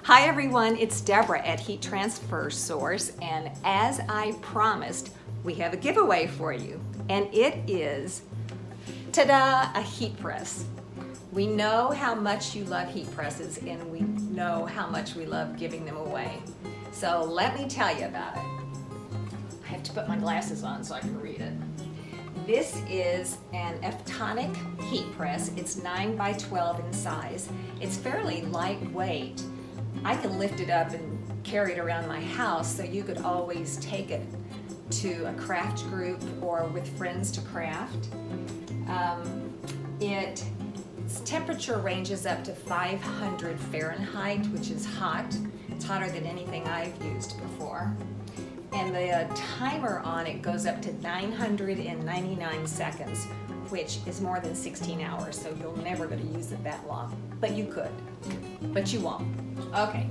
Hi everyone, it's Deborah at Heat Transfer Source, and as I promised, we have a giveaway for you, and it is, ta-da, a heat press. We know how much you love heat presses, and we know how much we love giving them away. So let me tell you about it. I have to put my glasses on so I can read it. This is an Ephotonic heat press. It's 9 by 12 in size. It's fairly lightweight. I can lift it up and carry it around my house, so you could always take it to a craft group or with friends to craft. Its temperature ranges up to 500 Fahrenheit, which is hot. It's hotter than anything I've used before. And the timer on it goes up to 999 seconds, which is more than 16 hours, so you're never going to use it that long. But you could, but you won't. Okay,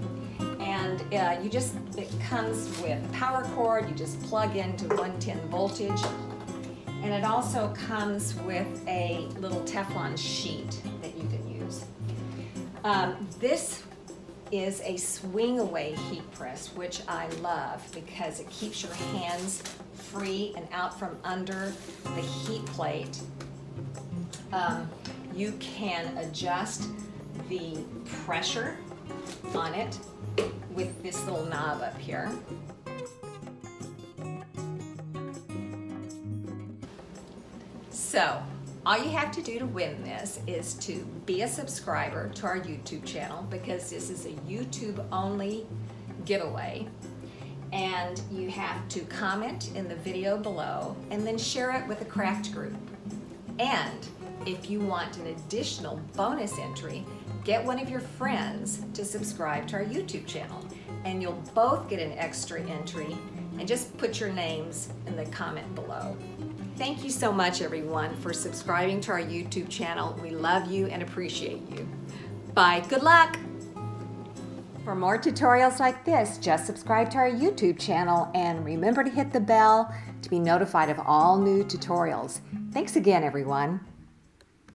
and it comes with a power cord. You just plug into 110 voltage, and it also comes with a little Teflon sheet that you can use. This is a swing away heat press, which I love because it keeps your hands free and out from under the heat plate. You can adjust the pressure on it with this little knob up here. So all you have to do to win this is to be a subscriber to our YouTube channel, because this is a YouTube only giveaway, and you have to comment in the video below and then share it with a craft group. And if you want an additional bonus entry, get one of your friends to subscribe to our YouTube channel, and you'll both get an extra entry, and just put your names in the comment below. Thank you so much, everyone, for subscribing to our YouTube channel. We love you and appreciate you. Bye. Good luck. For more tutorials like this, just subscribe to our YouTube channel and remember to hit the bell to be notified of all new tutorials. Thanks again, everyone.